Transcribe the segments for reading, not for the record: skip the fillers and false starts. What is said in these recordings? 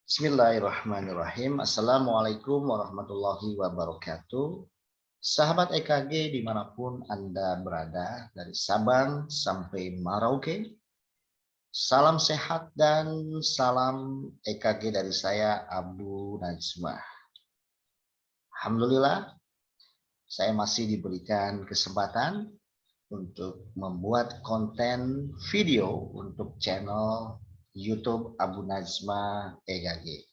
Bismillahirrahmanirrahim. Assalamualaikum warahmatullahi wabarakatuh. Sahabat EKG dimanapun Anda berada, dari Sabang sampai Merauke, salam sehat dan salam EKG dari saya, Abu Najmah. Alhamdulillah, saya masih diberikan kesempatan untuk membuat konten video untuk channel YouTube Abu Najmah EKG.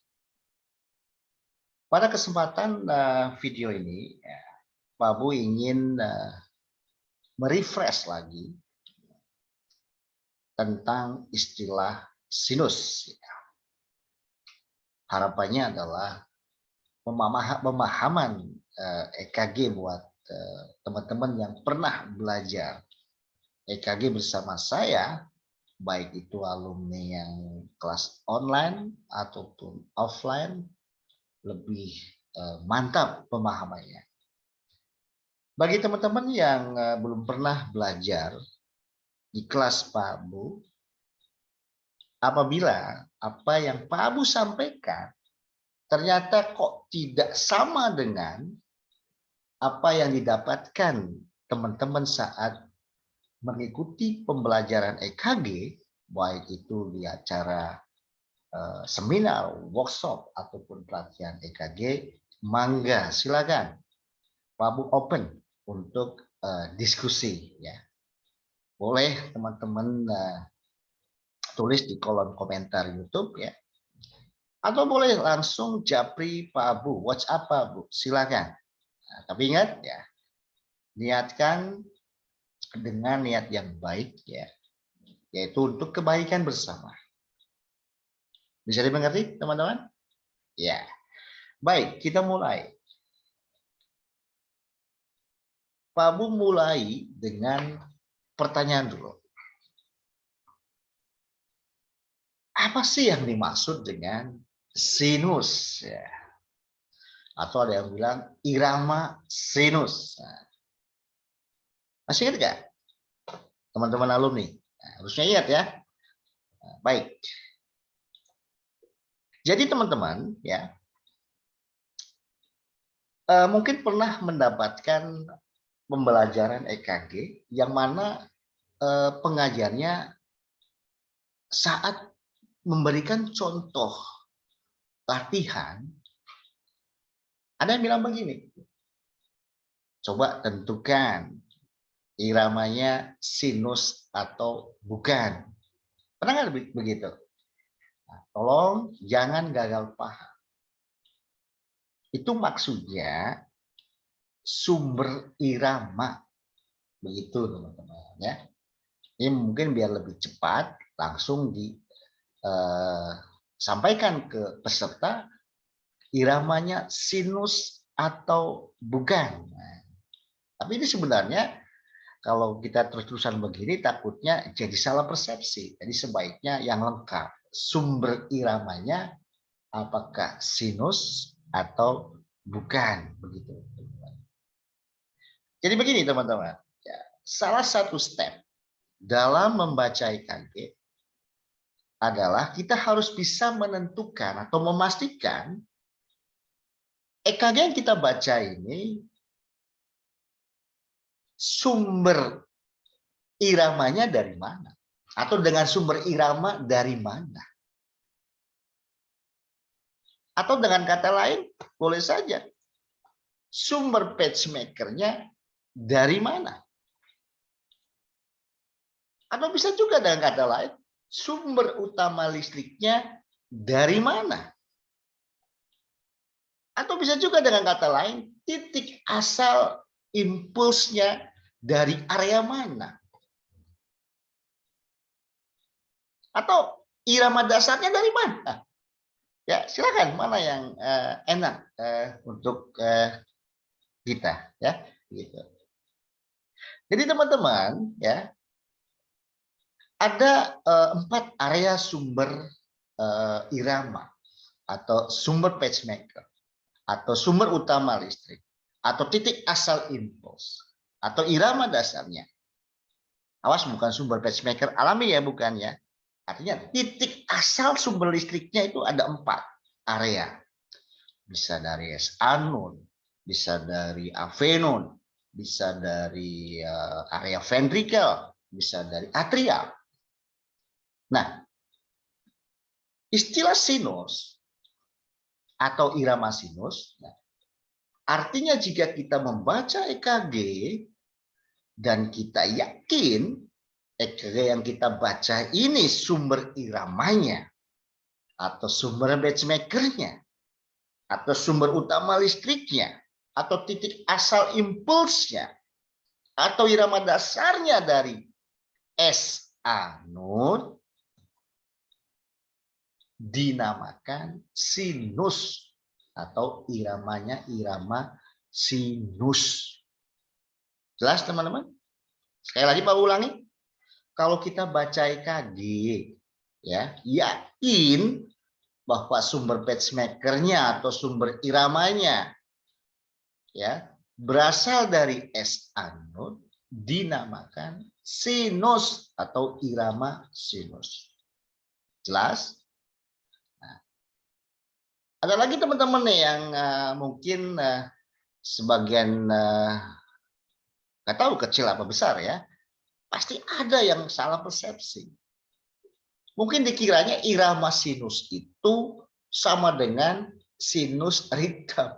Pada kesempatan video ini, Pak Abu ingin merefresh lagi tentang istilah sinus. Harapannya adalah pemahaman EKG buat teman-teman yang pernah belajar EKG bersama saya, baik itu alumni yang kelas online ataupun offline, lebih mantap pemahamannya. Bagi teman-teman yang belum pernah belajar di kelas Pak Abu, apabila apa yang Pak Abu sampaikan ternyata kok tidak sama dengan apa yang didapatkan teman-teman saat mengikuti pembelajaran EKG, baik itu di acara seminar, workshop, ataupun pelatihan EKG, mangga silakan Pak Abu open untuk diskusi, ya. Boleh teman-teman tulis di kolom komentar YouTube, ya, atau boleh langsung japri Pak Abu, WhatsApp Pak Abu, silakan. Nah, tapi ingat, ya, niatkan dengan niat yang baik, ya, yaitu untuk kebaikan bersama. Bisa dimengerti, teman-teman? Ya. Baik, kita mulai. Pak Abu mulai dengan pertanyaan dulu. Apa sih yang dimaksud dengan sinus? Ya. Atau ada yang bilang irama sinus. Nah, masih ingat nggak, teman-teman alumni? Nah, harusnya ingat, ya. Nah, baik. Jadi teman-teman, ya, mungkin pernah mendapatkan pembelajaran EKG yang mana pengajarnya saat memberikan contoh latihan, ada yang bilang begini, coba tentukan iramanya sinus atau bukan. Pernah nggak begitu? Nah, tolong jangan gagal paham. Itu maksudnya sumber irama. Begitu teman-teman, ya. Ini mungkin biar lebih cepat langsung disampaikan ke peserta iramanya sinus atau bukan. Nah, tapi ini sebenarnya kalau kita terus-terusan begini takutnya jadi salah persepsi. Jadi sebaiknya yang lengkap. Sumber iramanya apakah sinus atau bukan, begitu. Jadi begini teman-teman, ya, salah satu step dalam membaca EKG adalah kita harus bisa menentukan atau memastikan EKG yang kita baca ini sumber iramanya dari mana, atau dengan sumber irama dari mana. Atau dengan kata lain, boleh saja sumber pacemaker-nya dari mana. Atau bisa juga dengan kata lain, sumber utama listriknya dari mana. Atau bisa juga dengan kata lain, titik asal impulsnya dari area mana. Atau irama dasarnya dari mana. Ya, silakan mana yang enak untuk kita, ya, gitu. Jadi teman-teman, ya, ada 4 area sumber irama atau sumber pacemaker atau sumber utama listrik atau titik asal impuls atau irama dasarnya. Awas, bukan sumber pacemaker alami, ya, bukan, ya. Artinya titik asal sumber listriknya itu ada 4. area. Bisa dari S anon, bisa dari avenon, bisa dari area ventricle, bisa dari atrial. Nah, istilah sinus atau irama sinus, artinya jika kita membaca EKG dan kita yakin EKG yang kita baca ini sumber iramanya atau sumber pacemakernya atau sumber utama listriknya atau titik asal impulsnya atau irama dasarnya dari S anod dinamakan sinus atau iramanya irama sinus. Jelas teman-teman? Sekali lagi Pak ulangi. Kalau kita baca EKG, ya yakin bahwa sumber pacemakernya atau sumber iramanya ya berasal dari S anod dinamakan sinus atau irama sinus. Jelas? Nah, ada lagi teman-teman yang mungkin sebagian nggak tahu kecil apa besar ya, pasti ada yang salah persepsi. Mungkin dikiranya irama sinus itu sama dengan sinus ritem.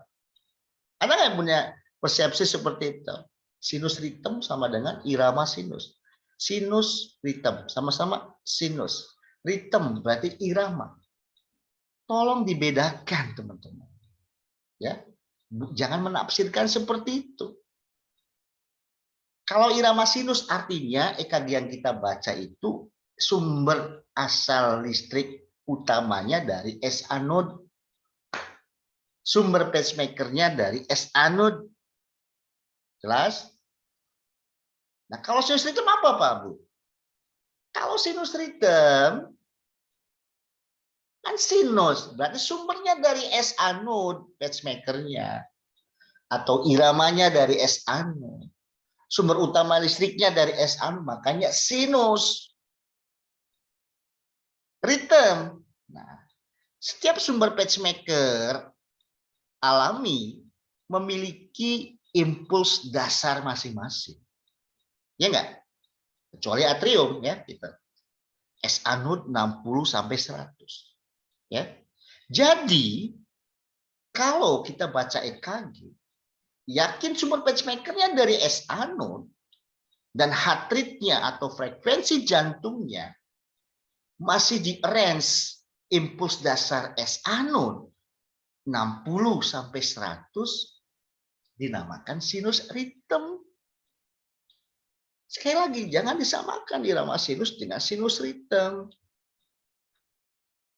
Ada nggak yang punya persepsi seperti itu? Sinus ritem sama dengan irama sinus. Sinus ritem sama-sama sinus. Ritem berarti irama. Tolong dibedakan teman-teman. Ya, jangan menafsirkan seperti itu. Kalau irama sinus artinya EKG yang kita baca itu sumber asal listrik utamanya dari S anod. Sumber pacemakernya dari S anod. Jelas? Nah, kalau sinus ritem apa Pak Bu? Kalau sinus ritem kan sinus, berarti sumbernya dari S anod, pacemakernya. Atau iramanya dari S anod. Sumber utama listriknya dari S anod, makanya sinus. Ritem. Nah, setiap sumber pacemaker alami memiliki impuls dasar masing-masing. Ya enggak? Kecuali atrium ya, kita. S anod 60 sampai 100. Ya. Jadi kalau kita baca EKG, yakin sumber pacemakernya dari S anod dan heart rate-nya atau frekuensi jantungnya masih di range impuls dasar S anod 60 sampai 100 dinamakan sinus ritem. Sekali lagi, jangan disamakan irama sinus dengan sinus ritem.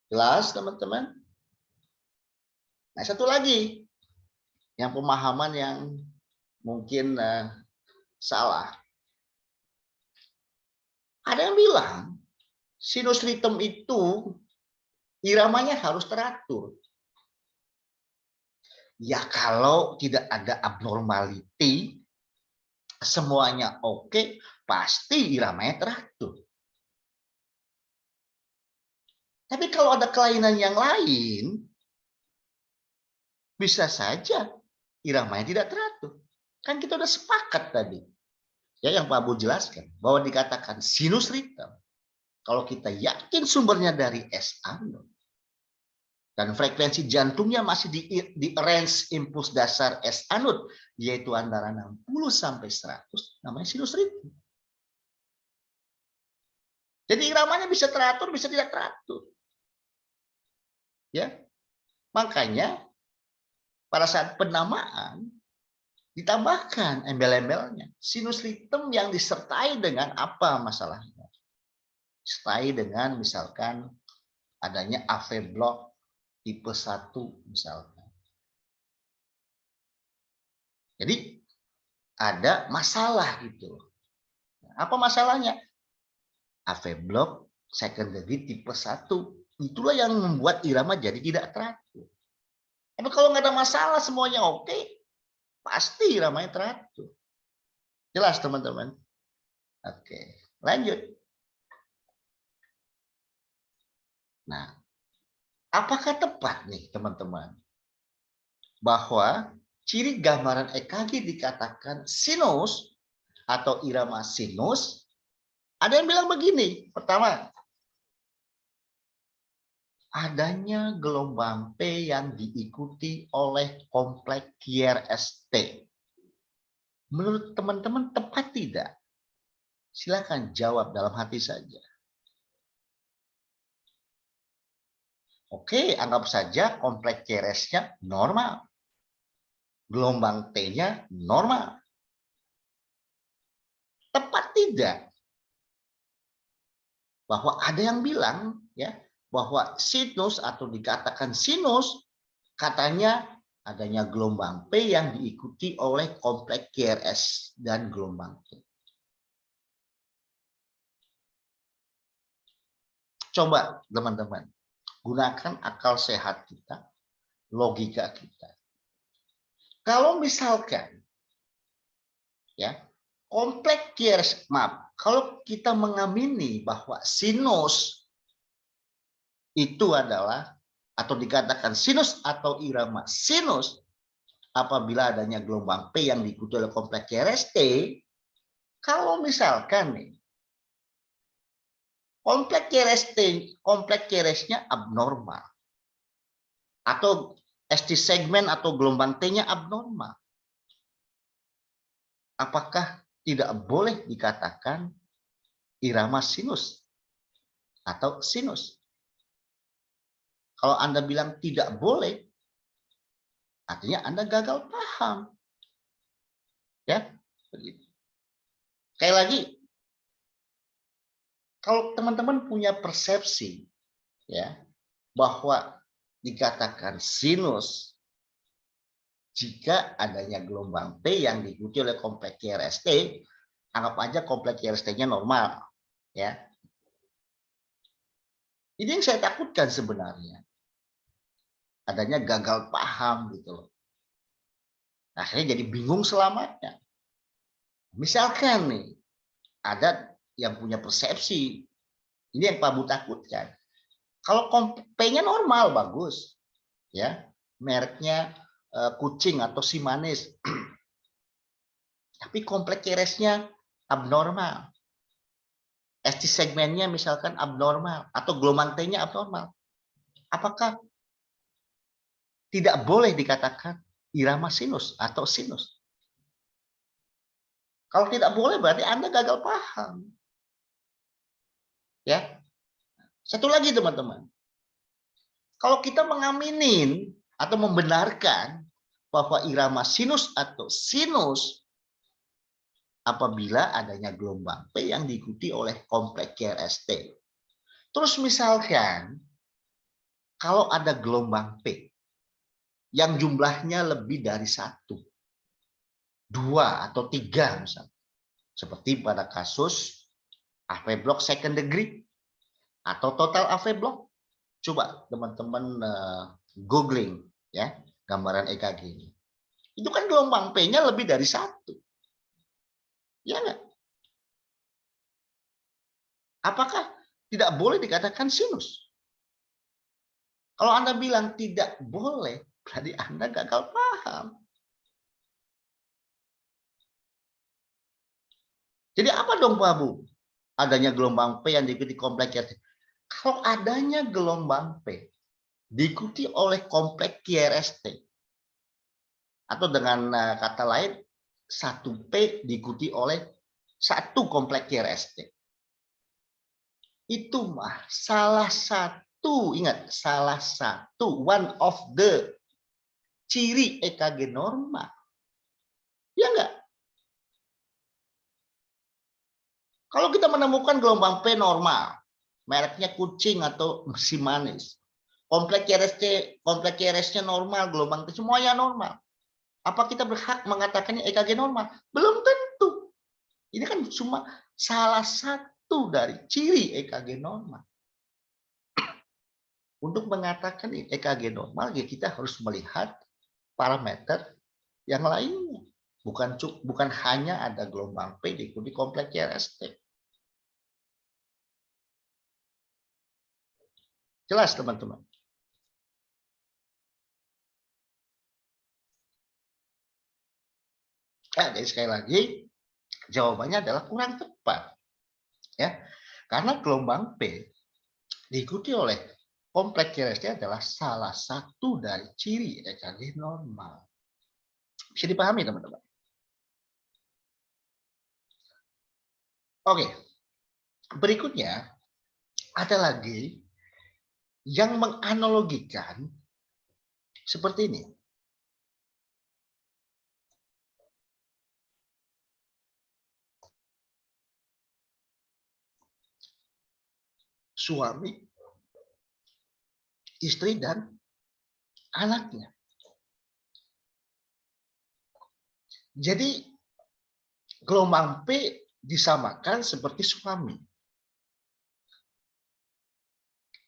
Jelas, teman-teman? Nah, satu lagi yang pemahaman yang mungkin salah. Ada yang bilang sinus ritem itu iramanya harus teratur. Ya kalau tidak ada abnormality, semuanya oke, pasti iramanya teratur. Tapi kalau ada kelainan yang lain, bisa saja iramanya tidak teratur. Kan kita udah sepakat tadi. Ya yang Pak Bu jelaskan. Bahwa dikatakan sinus ritem. Kalau kita yakin sumbernya dari S anod. Dan frekuensi jantungnya masih di range impuls dasar S anod. Yaitu antara 60 sampai 100. Namanya sinus ritem. Jadi iramanya bisa teratur, bisa tidak teratur. Ya, makanya pada saat penamaan ditambahkan embel-embelnya sinus ritem yang disertai dengan apa masalahnya? Disertai dengan misalkan adanya AV block tipe 1 misalkan. Jadi ada masalah gitu. Apa masalahnya? AV block secondary tipe 1. Itulah yang membuat irama jadi tidak teratur. Tapi kalau nggak ada masalah semuanya oke, pasti iramanya teratur. Jelas teman-teman? Oke, lanjut. Nah, Apakah tepat nih teman-teman bahwa ciri gambaran EKG dikatakan sinus atau irama sinus? Ada yang bilang begini, pertama, adanya gelombang P yang diikuti oleh kompleks QRST. Menurut teman-teman tepat tidak? Silakan jawab dalam hati saja. Oke, anggap saja kompleks QRS-nya normal. Gelombang T-nya normal. Tepat tidak? Bahwa ada yang bilang ya bahwa sinus atau dikatakan sinus katanya adanya gelombang P yang diikuti oleh kompleks QRS dan gelombang T. Coba teman-teman gunakan akal sehat kita, logika kita. Kalau misalkan ya kompleks QRS, maaf, kalau kita mengamini bahwa sinus itu adalah atau dikatakan sinus atau irama sinus apabila adanya gelombang P yang diikuti oleh kompleks QRST, kalau misalkan nih kompleks QRS-nya abnormal atau ST segmen atau gelombang T-nya abnormal, apakah tidak boleh dikatakan irama sinus atau sinus? Kalau Anda bilang tidak boleh, artinya Anda gagal paham. Ya, begitu. Sekali lagi, kalau teman-teman punya persepsi ya bahwa dikatakan sinus jika adanya gelombang P yang diikuti oleh kompleks QRST, anggap aja kompleks QRST-nya normal ya. Ini yang saya takutkan sebenarnya. Adanya gagal paham gitu loh. Akhirnya jadi bingung selamanya. Misalkan nih, ada yang punya persepsi, ini yang Pak Bu takutkan. Kalau P-nya normal, bagus. Ya, mereknya kucing atau si manis. Tapi kompleks QRS-nya abnormal. ST segmennya misalkan abnormal atau gelombang T-nya abnormal. Apakah tidak boleh dikatakan irama sinus atau sinus? Kalau tidak boleh berarti Anda gagal paham. Ya. Satu lagi teman-teman. Kalau kita mengaminin atau membenarkan bahwa irama sinus atau sinus apabila adanya gelombang P yang diikuti oleh kompleks QRST. Terus misalkan kalau ada gelombang P yang jumlahnya lebih dari 1, 2 atau 3 misalnya. Seperti pada kasus AV block second degree atau total AV block. Coba teman-teman googling ya gambaran EKG ini. Itu kan gelombang P-nya lebih dari 1. Ya enggak? Apakah tidak boleh dikatakan sinus? Kalau Anda bilang tidak boleh, berarti Anda gagal paham. Jadi apa dong Pak Bu? Adanya gelombang P yang diikuti kompleks QRST. Kalau adanya gelombang P diikuti oleh kompleks QRST, atau dengan kata lain, 1P diikuti oleh 1 kompleks QRST. Itu mah salah satu, ingat, salah satu, one of the ciri EKG normal. Ya enggak? Kalau kita menemukan gelombang P normal, mereknya kucing atau si manis, kompleks QRS-nya normal, gelombang T semuanya normal. Apa kita berhak mengatakannya EKG normal? Belum tentu. Ini kan cuma salah satu dari ciri EKG normal. Untuk mengatakan EKG normal, ya kita harus melihat parameter yang lainnya. Bukan hanya ada gelombang P diikuti kompleks QRST. Jelas teman-teman? Jadi sekali lagi jawabannya adalah kurang tepat. Ya, karena gelombang P diikuti oleh kompleks QRST adalah salah satu dari ciri EKG normal. Bisa dipahami teman-teman? Oke, berikutnya ada lagi yang menganalogikan seperti ini. Suami, istri, dan anaknya. Jadi gelombang P disamakan seperti suami.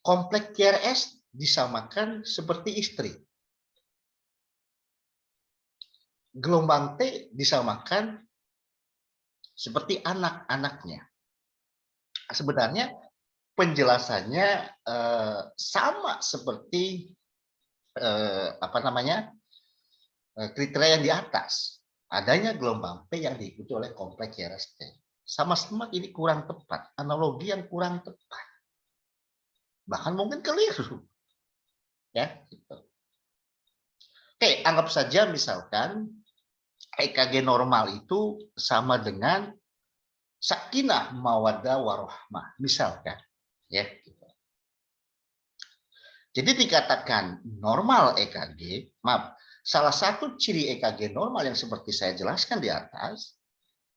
Kompleks QRS disamakan seperti istri. Gelombang T disamakan seperti anak-anaknya. Sebenarnya penjelasannya sama seperti kriteria yang di atas. Adanya gelombang P yang diikuti oleh kompleks QRST. Sama-sama ini kurang tepat, analogi yang kurang tepat. Bahkan mungkin keliru. Ya, gitu. Oke, anggap saja misalkan EKG normal itu sama dengan sakinah mawaddah warohmah, misalkan, ya. Gitu. Jadi dikatakan normal EKG, maaf, salah satu ciri EKG normal yang seperti saya jelaskan di atas,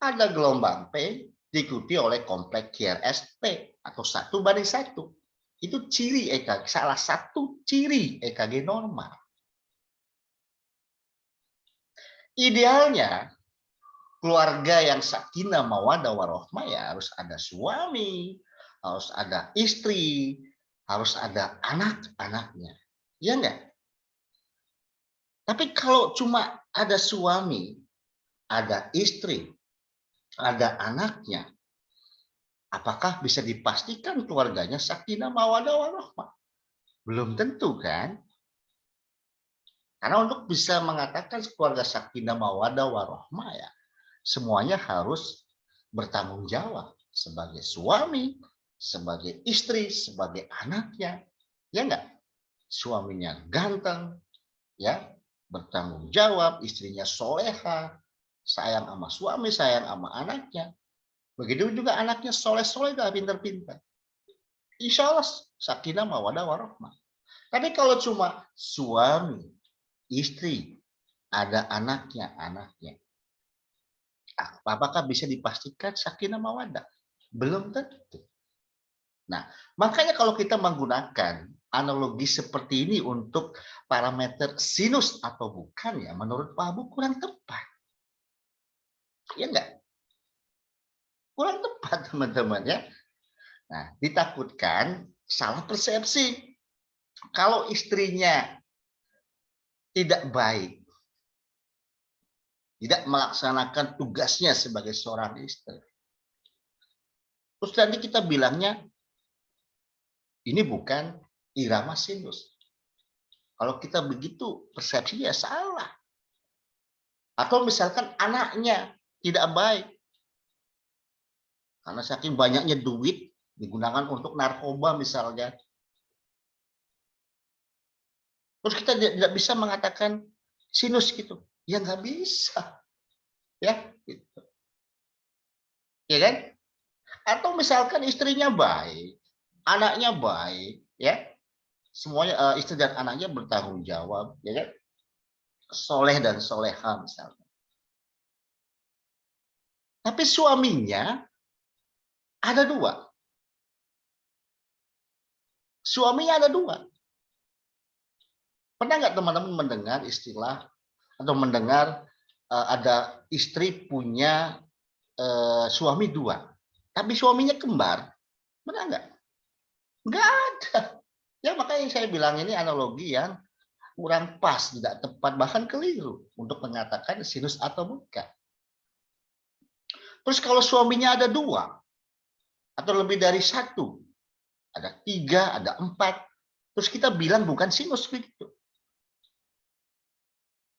ada gelombang P diikuti oleh kompleks QRST atau 1:1. Itu ciri EKG, salah satu ciri EKG normal. Idealnya keluarga yang sakinah mawaddah warohmah ya harus ada suami, harus ada istri, harus ada anak-anaknya. Ya enggak? Tapi kalau cuma ada suami, ada istri, ada anaknya, apakah bisa dipastikan keluarganya sakinah mawaddah warohmah? Belum tentu kan? Karena untuk bisa mengatakan keluarga sakinah mawaddah warohmah ya semuanya harus bertanggung jawab sebagai suami, sebagai istri, sebagai anaknya. Ya enggak? Suaminya ganteng, ya, bertanggung jawab, istrinya soleha, sayang sama suami, sayang sama anaknya. Begitu juga anaknya soleh-soleh, pinter-pinter. Insya Allah sakinah mawaddah warohmah. Tapi kalau cuma suami, istri, ada anaknya, apakah bisa dipastikan sakinah mawaddah? Belum tentu. Nah, makanya kalau kita menggunakan analogi seperti ini untuk parameter sinus atau bukan, ya menurut Pak Abu kurang tepat. Ya enggak? Kurang tepat teman-teman ya. Nah, ditakutkan salah persepsi. Kalau istrinya tidak baik, tidak melaksanakan tugasnya sebagai seorang istri, terus nanti kita bilangnya ini bukan irama sinus. Kalau kita begitu persepsinya salah. Atau misalkan anaknya tidak baik. Karena saking banyaknya duit digunakan untuk narkoba misalnya. Terus kita tidak bisa mengatakan sinus gitu. Ya nggak bisa. Ya, gitu. Ya kan? Atau misalkan istrinya baik, anaknya baik, ya. Semuanya istri dan anaknya bertanggung jawab, ya kan? Soleh dan soleha misalnya. Tapi suaminya ada dua. Suaminya ada dua. Pernah nggak teman-teman mendengar istilah atau mendengar ada istri punya suami dua, tapi suaminya kembar? Benar nggak? Nggak ada. Ya makanya saya bilang ini analogi yang kurang pas, tidak tepat, bahkan keliru untuk mengatakan sinus atau bukan. Terus kalau suaminya ada dua atau lebih dari satu, ada tiga, ada empat, terus kita bilang bukan sinus begitu.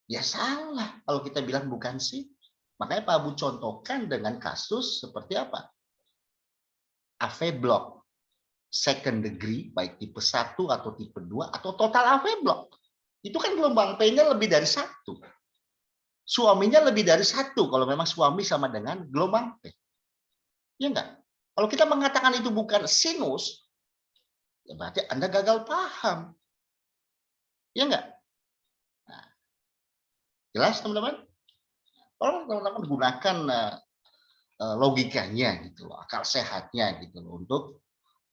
Ya salah kalau kita bilang bukan sinus. Makanya Pak Abu contohkan dengan kasus seperti apa? AV block, second degree, baik tipe 1 atau tipe 2, atau total AV block. Itu kan gelombang P-nya lebih dari 1. Suaminya lebih dari 1 kalau memang suami sama dengan gelombang P. Ya enggak? Kalau kita mengatakan itu bukan sinus, ya berarti Anda gagal paham. Ya enggak? Nah, jelas teman-teman? Tolong teman-teman gunakan logikanya gitu loh, akal sehatnya gitu loh, untuk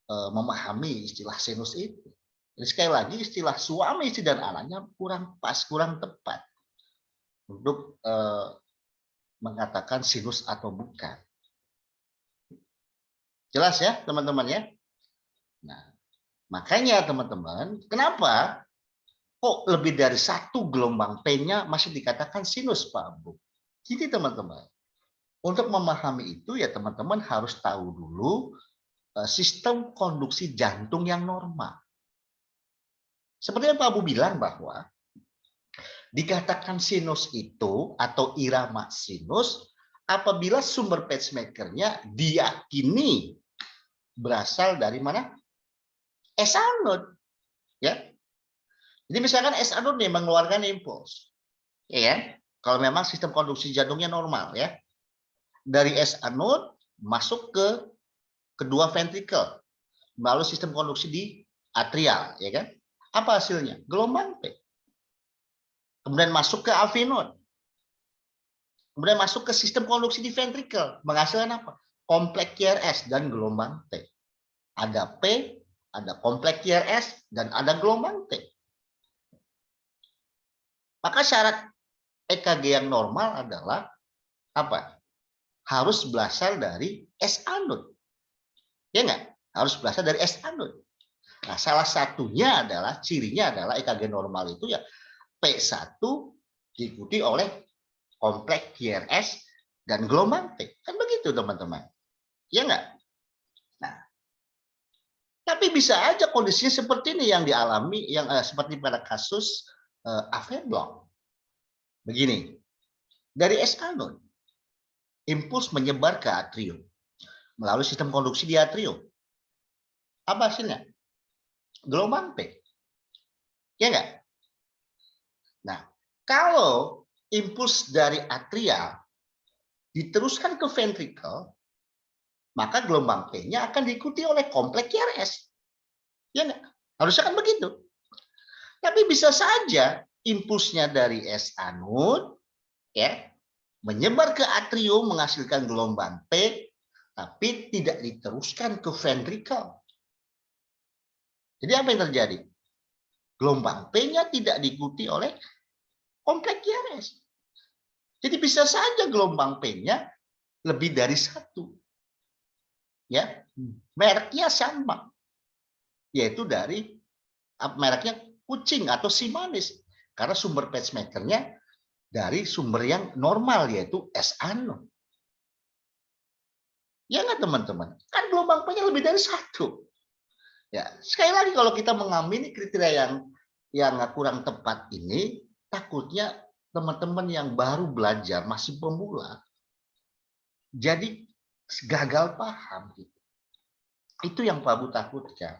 memahami istilah sinus itu. Jadi sekali lagi istilah suami istri dan anaknya kurang pas, kurang tepat untuk mengatakan sinus atau bukan. Jelas ya teman-teman ya? Nah, makanya teman-teman, kenapa kok lebih dari 1 gelombang P-nya masih dikatakan sinus, Pak Abu? Jadi teman-teman, untuk memahami itu ya teman-teman harus tahu dulu sistem konduksi jantung yang normal. Seperti yang Pak Abu bilang bahwa dikatakan sinus itu atau irama sinus apabila sumber pacemaker-nya diyakini berasal dari mana? S anode, ya. Jadi misalkan S anode nih mengeluarkan impuls, ya. Kalau memang sistem konduksi jantungnya normal, ya. Dari S anode masuk ke kedua ventrikel melalui sistem konduksi di atrial, ya kan? Apa hasilnya? Gelombang P. Kemudian masuk ke AV node. Kemudian masuk ke sistem konduksi di ventrikel, menghasilkan apa? Kompleks QRS dan gelombang T. Ada P, ada kompleks QRS, dan ada gelombang T. Maka syarat EKG yang normal adalah apa? Harus berasal dari S anode. Ya enggak? Harus berasal dari S anode. Nah, salah satunya adalah, cirinya adalah EKG normal itu ya P1 diikuti oleh kompleks QRS dan gelombang T. Kan begitu teman-teman. Ya enggak? Nah, tapi bisa aja kondisinya seperti ini yang dialami, yang seperti pada kasus AV block. Begini, dari S anode, impuls menyebar ke atrium melalui sistem konduksi di atrium. Apa hasilnya? Gelombang P. Ya enggak? Nah, kalau impuls dari atrial diteruskan ke ventrikel, maka gelombang P-nya akan diikuti oleh kompleks QRS. Ya enggak? Harusnya kan begitu. Tapi bisa saja impulsnya dari S anode ya menyebar ke atrium menghasilkan gelombang P, tapi tidak diteruskan ke ventrikel. Jadi apa yang terjadi? Gelombang P-nya tidak diikuti oleh kompleks QRS. Jadi bisa saja gelombang P-nya lebih dari 1. Ya, mereknya sama, yaitu dari mereknya kucing atau si manis, karena sumber pacemaker-nya dari sumber yang normal, yaitu S anode. Ya nggak teman-teman? Kan gelombang P-nya lebih dari 1. Ya, sekali lagi kalau kita mengamini kriteria yang kurang tepat ini, takutnya teman-teman yang baru belajar, masih pemula, jadi gagal paham. Itu yang Pak Abu takutkan.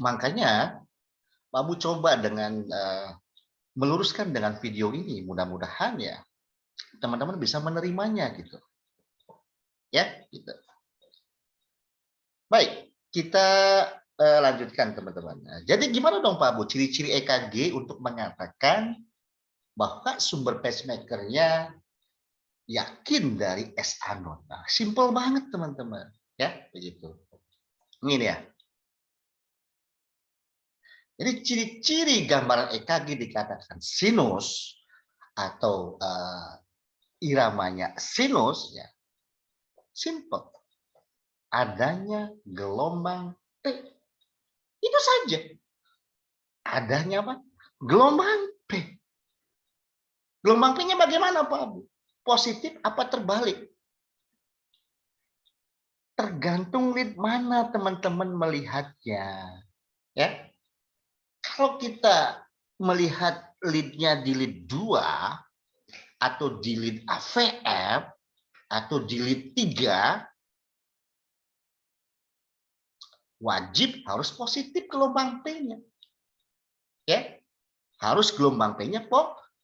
Makanya Pak Abu coba dengan meluruskan dengan video ini, mudah-mudahan ya teman-teman bisa menerimanya gitu. Ya, gitu. Baik, kita lanjutkan teman-teman. Jadi gimana dong Pak Abu ciri-ciri EKG untuk mengatakan bahwa sumber pacemaker-nya yakin dari S anode. Nah, simple banget teman-teman, ya, begitu. Ini ya. Jadi ciri-ciri gambaran EKG dikatakan sinus atau iramanya sinus ya. Simple. Adanya gelombang T. Itu saja. Adanya apa? Gelombang P. Gelombang P-nya bagaimana Pak Abu? Positif apa terbalik? Tergantung lead mana teman-teman melihatnya. Ya. Kalau kita melihat lead-nya di lead 2 atau di lead AVF atau di lead 3, wajib harus positif gelombang P-nya. Ya, harus gelombang P-nya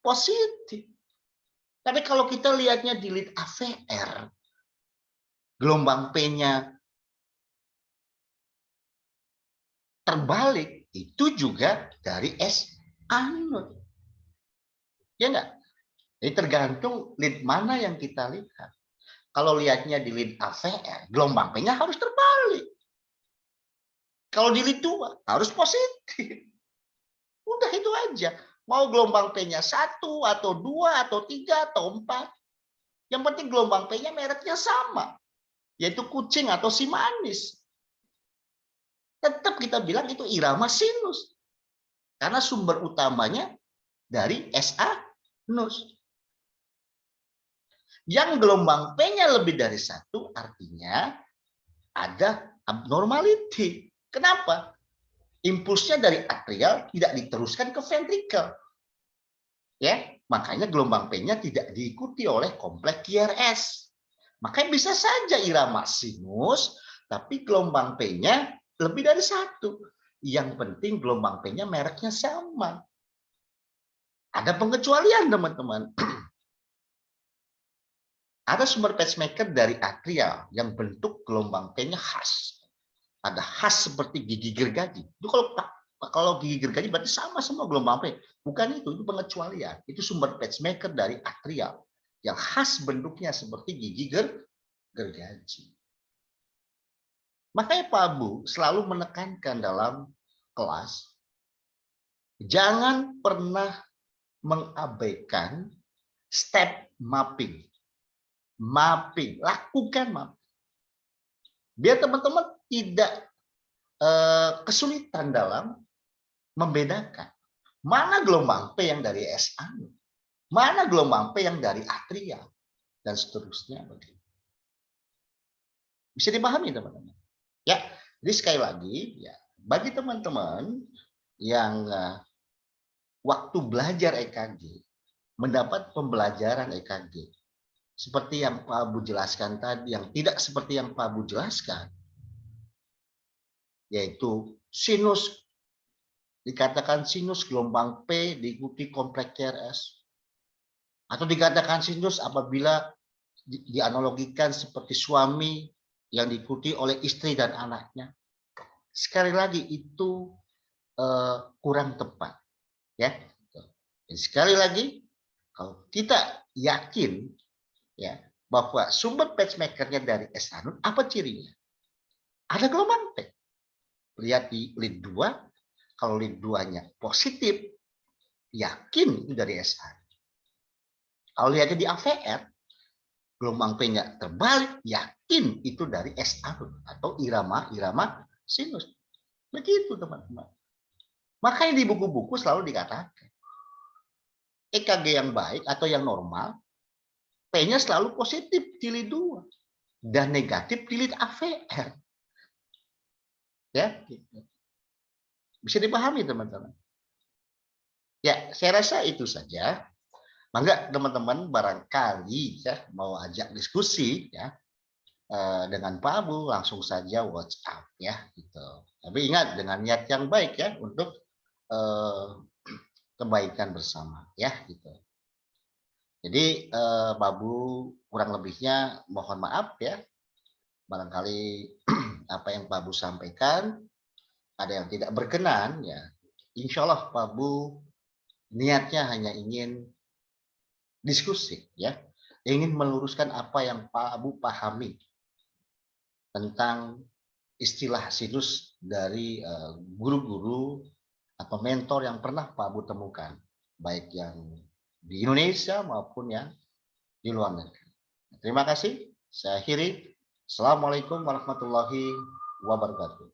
positif. Tapi kalau kita lihatnya di lead AVR, gelombang P-nya terbalik, itu juga dari S anode. Ya enggak? Jadi tergantung lead mana yang kita lihat. Kalau lihatnya di lead AVR, gelombang P-nya harus terbalik. Kalau di lead 2 harus positif. Udah itu aja. Mau gelombang P-nya 1 atau 2 atau 3 atau 4. Yang penting gelombang P-nya mereknya sama. Yaitu kucing atau si manis. Tetap kita bilang itu irama sinus. Karena sumber utamanya dari SA nus. Yang gelombang P-nya lebih dari 1 artinya ada abnormality. Kenapa? Impulsnya dari atrial tidak diteruskan ke ventrikel. Ya, makanya gelombang P-nya tidak diikuti oleh kompleks QRS. Makanya bisa saja irama sinus, tapi gelombang P-nya lebih dari 1. Yang penting gelombang P-nya mereknya sama. Ada pengecualian, teman-teman. Ada sumber pacemaker dari atrial yang bentuk gelombang P-nya khas. Ada khas seperti gigi gergaji. Itu kalau gigi gergaji berarti sama semua gelombang P. Bukan itu pengecualian. Itu sumber pacemaker dari atrial yang khas bentuknya seperti gigi gergaji. Makanya Pak Bu selalu menekankan dalam kelas, jangan pernah mengabaikan step mapping. Mapping, lakukan mapping. Biar teman-teman tidak kesulitan dalam membedakan mana gelombang P yang dari SA, mana gelombang P yang dari atrial, dan seterusnya. Bisa dipahami, teman-teman? Ya, jadi sekali lagi, ya, bagi teman-teman yang waktu belajar EKG, mendapat pembelajaran EKG, seperti yang Pak Bu jelaskan tadi, yang tidak seperti yang Pak Bu jelaskan, yaitu sinus, dikatakan sinus gelombang P diikuti kompleks QRS. Atau dikatakan sinus apabila dianalogikan seperti suami yang diikuti oleh istri dan anaknya. Sekali lagi itu kurang tepat. Ya. Dan sekali lagi, kalau kita yakin ya bahwa sumber pacemaker-nya dari S anode, apa cirinya? Ada gelombang P. Lihat di lead 2, kalau lead 2-nya positif, yakin itu dari S anode. Kalau lihatnya di AVR, gelombang P-nya terbalik, yakin itu dari S anode atau irama sinus. Begitu, teman-teman. Makanya di buku-buku selalu dikatakan, EKG yang baik atau yang normal, P-nya selalu positif di lead 2 dan negatif di lead AVR. Ya, gitu. Bisa dipahami, teman-teman. Ya, saya rasa itu saja. Mangga teman-teman barangkali ya mau ajak diskusi ya dengan Pak Abu, langsung saja WhatsApp ya gitu. Tapi ingat dengan niat yang baik ya untuk kebaikan bersama ya gitu. Jadi Pak Abu kurang lebihnya mohon maaf ya. Barangkali apa yang Pak Abu sampaikan ada yang tidak berkenan ya. Insya Allah Pak Abu niatnya hanya ingin diskusi ya, ingin meluruskan apa yang Pak Abu pahami tentang istilah sinus dari guru-guru atau mentor yang pernah Pak Abu temukan, baik yang di Indonesia maupun yang di luar negeri. Terima kasih. Saya akhiri. Assalamualaikum warahmatullahi wabarakatuh.